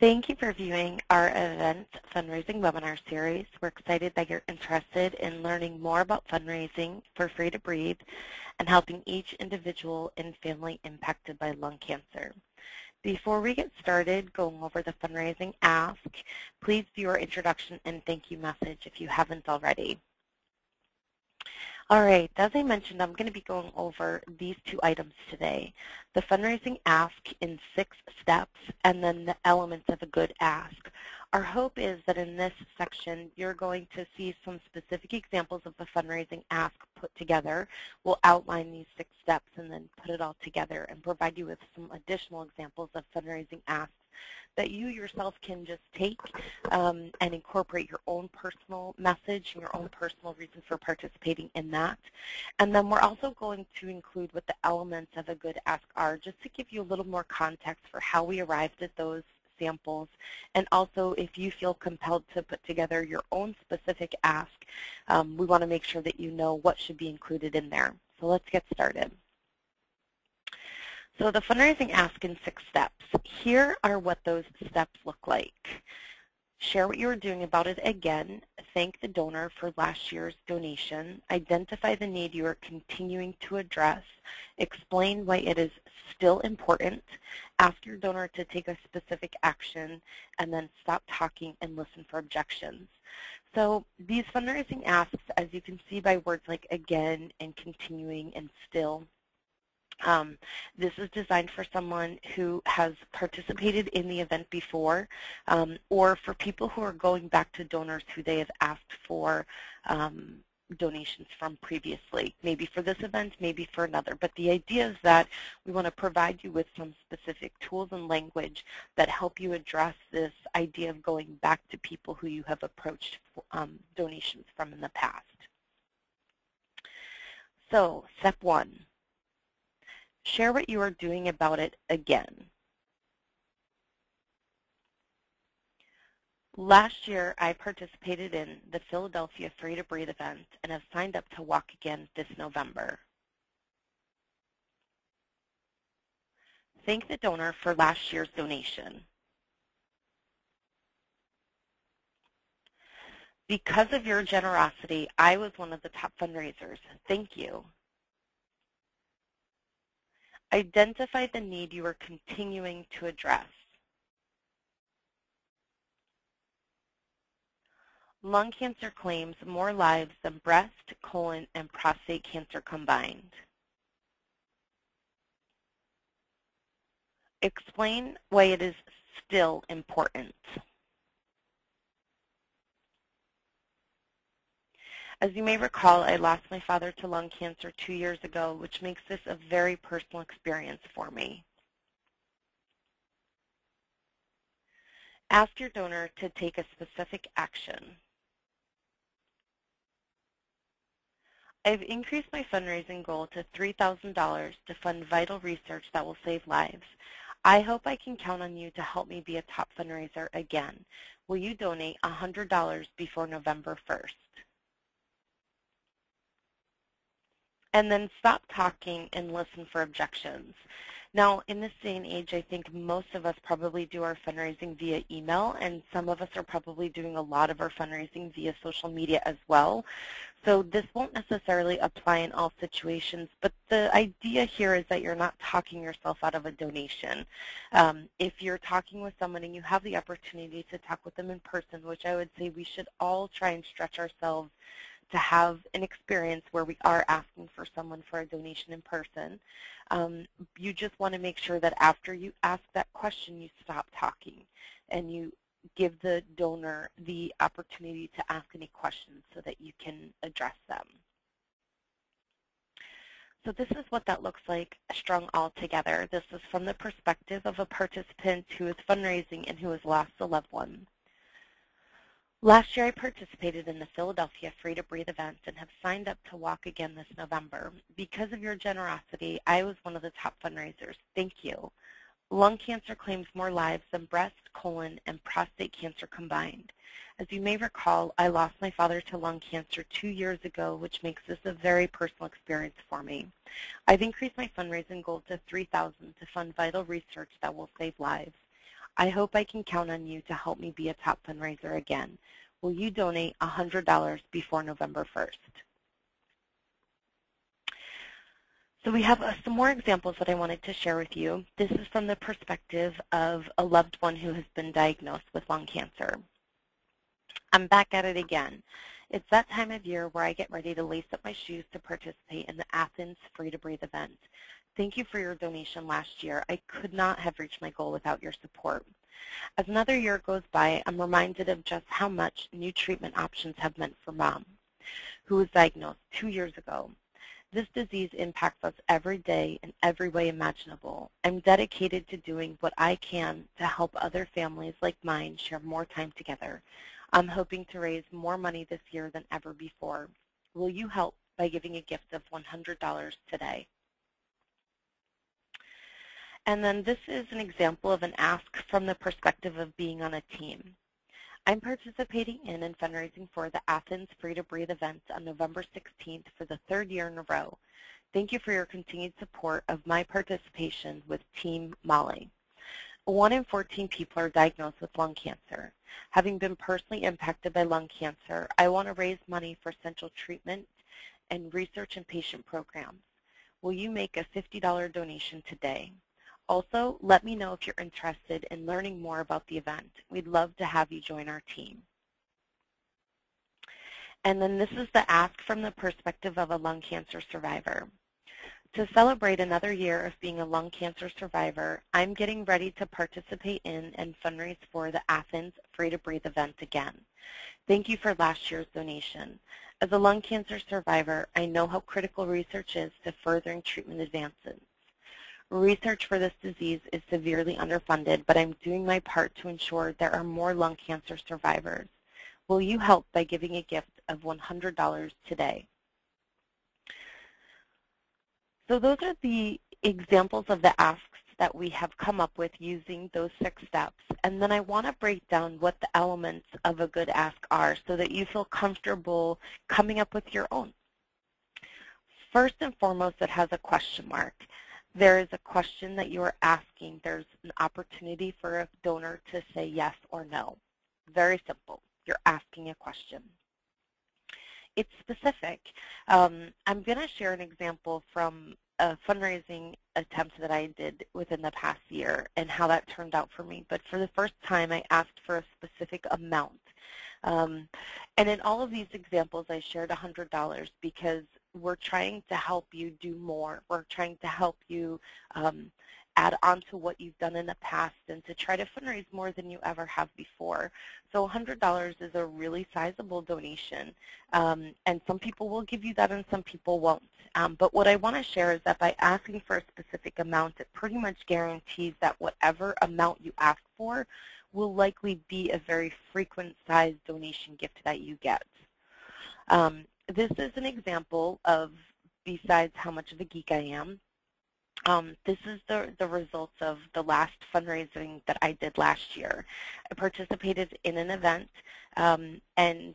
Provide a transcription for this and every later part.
Thank you for viewing our event fundraising webinar series. We're excited that you're interested in learning more about fundraising for Free to Breathe and helping each individual and family impacted by lung cancer. Before we get started going over the fundraising ask, please view our introduction and thank you message if you haven't already. All right, as I mentioned, I'm going to be going over these two items today, the fundraising ask in 6 steps and then the elements of a good ask. Our hope is that in this section, you're going to see some specific examples of the fundraising ask put together. We'll outline these 6 steps and then put it all together and provide you with some additional examples of fundraising asks that you yourself can just take and incorporate your own personal message and your own personal reason for participating in that. And then we're also going to include what the elements of a good ask are, just to give you a little more context for how we arrived at those samples, and also if you feel compelled to put together your own specific ask, we want to make sure that you know what should be included in there. So let's get started. So the fundraising ask in 6 steps. Here are what those steps look like. Share what you are doing about it again. Thank the donor for last year's donation. Identify the need you are continuing to address. Explain why it is still important. Ask your donor to take a specific action, and then stop talking and listen for objections. So these fundraising asks, as you can see by words like again and continuing and still, this is designed for someone who has participated in the event before, or for people who are going back to donors who they have asked for donations from previously, maybe for this event, maybe for another. But the idea is that we want to provide you with some specific tools and language that help you address this idea of going back to people who you have approached donations from in the past. So, step 1. Share what you are doing about it again. Last year, I participated in the Philadelphia Free to Breathe event and have signed up to walk again this November. Thank the donor for last year's donation. Because of your generosity, I was one of the top fundraisers. Thank you. Identify the need you are continuing to address. Lung cancer claims more lives than breast, colon, and prostate cancer combined. Explain why it is still important. As you may recall, I lost my father to lung cancer 2 years ago, which makes this a very personal experience for me. Ask your donor to take a specific action. I've increased my fundraising goal to $3,000 to fund vital research that will save lives. I hope I can count on you to help me be a top fundraiser again. Will you donate $100 before November 1st? And then stop talking and listen for objections. Now, in this day and age, I think most of us probably do our fundraising via email, and some of us are probably doing a lot of our fundraising via social media as well. So this won't necessarily apply in all situations, but the idea here is that you're not talking yourself out of a donation. If you're talking with someone and you have the opportunity to talk with them in person, which I would say we should all try and stretch ourselves to have an experience where we are asking for someone for a donation in person. You just want to make sure that after you ask that question, you stop talking and you give the donor the opportunity to ask any questions so that you can address them. So this is what that looks like strung all together. This is from the perspective of a participant who is fundraising and who has lost a loved one. Last year, I participated in the Philadelphia Free to Breathe event and have signed up to walk again this November. Because of your generosity, I was one of the top fundraisers. Thank you. Lung cancer claims more lives than breast, colon, and prostate cancer combined. As you may recall, I lost my father to lung cancer 2 years ago, which makes this a very personal experience for me. I've increased my fundraising goal to $3,000 to fund vital research that will save lives. I hope I can count on you to help me be a top fundraiser again. Will you donate $100 before November 1st? So we have some more examples that I wanted to share with you. This is from the perspective of a loved one who has been diagnosed with lung cancer. I'm back at it again. It's that time of year where I get ready to lace up my shoes to participate in the Athens Free to Breathe event. Thank you for your donation last year. I could not have reached my goal without your support. As another year goes by, I'm reminded of just how much new treatment options have meant for Mom, who was diagnosed 2 years ago. This disease impacts us every day in every way imaginable. I'm dedicated to doing what I can to help other families like mine share more time together. I'm hoping to raise more money this year than ever before. Will you help by giving a gift of $100 today? And then this is an example of an ask from the perspective of being on a team. I'm participating in and fundraising for the Athens Free to Breathe event on November 16th for the 3rd year in a row. Thank you for your continued support of my participation with Team Molly. 1 in 14 people are diagnosed with lung cancer. Having been personally impacted by lung cancer, I want to raise money for central treatment and research and patient programs. Will you make a $50 donation today? Also, let me know if you're interested in learning more about the event. We'd love to have you join our team. And then this is the ask from the perspective of a lung cancer survivor. To celebrate another year of being a lung cancer survivor, I'm getting ready to participate in and fundraise for the Athens Free to Breathe event again. Thank you for last year's donation. As a lung cancer survivor, I know how critical research is to furthering treatment advances. Research for this disease is severely underfunded, but I'm doing my part to ensure there are more lung cancer survivors. Will you help by giving a gift of $100 today? So those are the examples of the asks that we have come up with using those 6 steps. And then I want to break down what the elements of a good ask are so that you feel comfortable coming up with your own. First and foremost, it has a question mark. There is a question that you are asking. There's an opportunity for a donor to say yes or no. Very simple. You're asking a question. It's specific. I'm going to share an example from a fundraising attempt that I did within the past year and how that turned out for me. But for the first time, I asked for a specific amount. And in all of these examples, I shared $100 because we're trying to help you do more. We're trying to help you add on to what you've done in the past and to try to fundraise more than you ever have before. So $100 is a really sizable donation, and some people will give you that and some people won't. But what I want to share is that by asking for a specific amount, it pretty much guarantees that whatever amount you ask for will likely be a very frequent size donation gift that you get. This is an example of, besides how much of a geek I am, this is the results of the last fundraising that I did last year. I participated in an event, and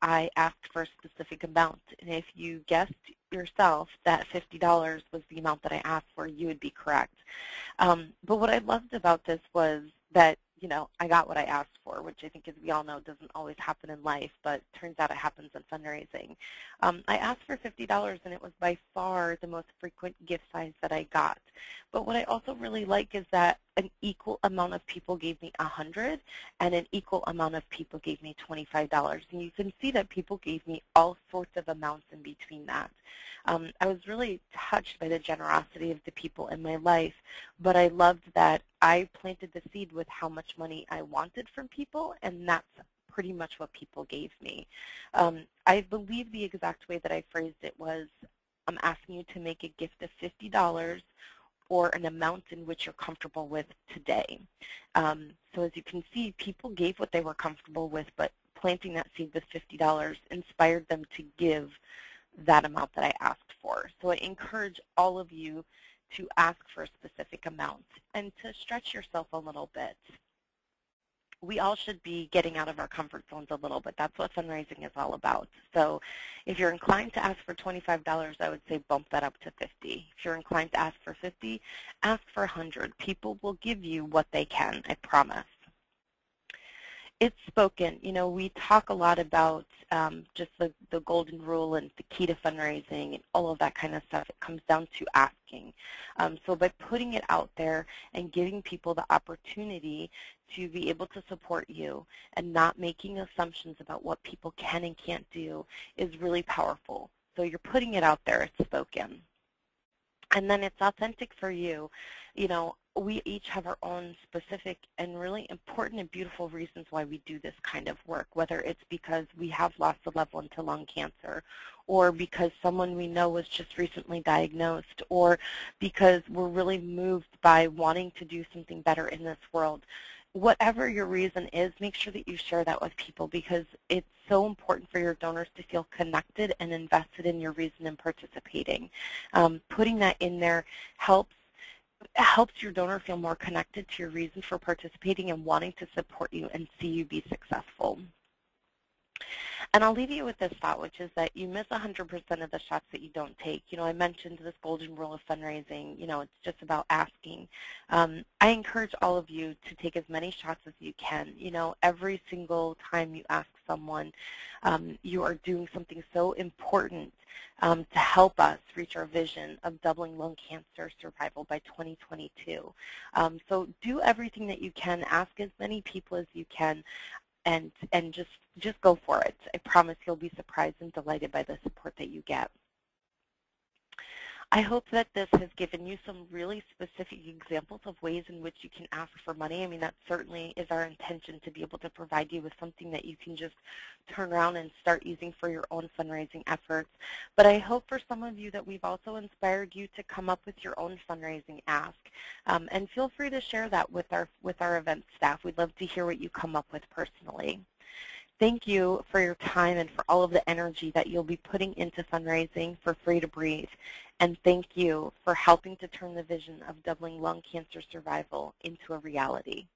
I asked for a specific amount. And if you guessed yourself that $50 was the amount that I asked for, you would be correct. But what I loved about this was that, you know, I got what I asked for, which I think, as we all know, doesn't always happen in life, but turns out it happens in fundraising. I asked for $50, and it was by far the most frequent gift size that I got. But what I also really like is that an equal amount of people gave me $100, and an equal amount of people gave me $25. And you can see that people gave me all sorts of amounts in between that. I was really touched by the generosity of the people in my life, but I loved that I planted the seed with how much money I wanted from people, and that's pretty much what people gave me. I believe the exact way that I phrased it was, I'm asking you to make a gift of $50 or an amount in which you're comfortable with today. So as you can see, people gave what they were comfortable with, but planting that seed with $50 inspired them to give that amount that I asked for. So I encourage all of you to ask for a specific amount and to stretch yourself a little bit. we all should be getting out of our comfort zones a little bit. That's what fundraising is all about. So if you're inclined to ask for $25, I would say bump that up to 50. If you're inclined to ask for 50, ask for 100. People will give you what they can, I promise. It's spoken. You know, we talk a lot about just the golden rule and the key to fundraising and all of that kind of stuff. It comes down to asking. So by putting it out there and giving people the opportunity to be able to support you and not making assumptions about what people can and can't do is really powerful. So you're putting it out there. It's spoken. And then it's authentic for you. You know, we each have our own specific and really important and beautiful reasons why we do this kind of work, whether it's because we have lost a loved one to lung cancer, or because someone we know was just recently diagnosed, or because we're really moved by wanting to do something better in this world. Whatever your reason is, make sure that you share that with people, because it's so important for your donors to feel connected and invested in your reason in participating. Putting that in there helps your donor feel more connected to your reason for participating and wanting to support you and see you be successful. And I'll leave you with this thought, which is that you miss 100% of the shots that you don't take. You know, I mentioned this golden rule of fundraising. You know, it's just about asking. I encourage all of you to take as many shots as you can. You know, every single time you ask someone, you are doing something so important to help us reach our vision of doubling lung cancer survival by 2022. So do everything that you can. Ask as many people as you can. And just go for it. I promise you'll be surprised and delighted by the support that you get. I hope that this has given you some really specific examples of ways in which you can ask for money. I mean, that certainly is our intention, to be able to provide you with something that you can just turn around and start using for your own fundraising efforts. But I hope for some of you that we've also inspired you to come up with your own fundraising ask. And feel free to share that with our event staff. We'd love to hear what you come up with personally. Thank you for your time and for all of the energy that you'll be putting into fundraising for Free to Breathe. And thank you for helping to turn the vision of doubling lung cancer survival into a reality.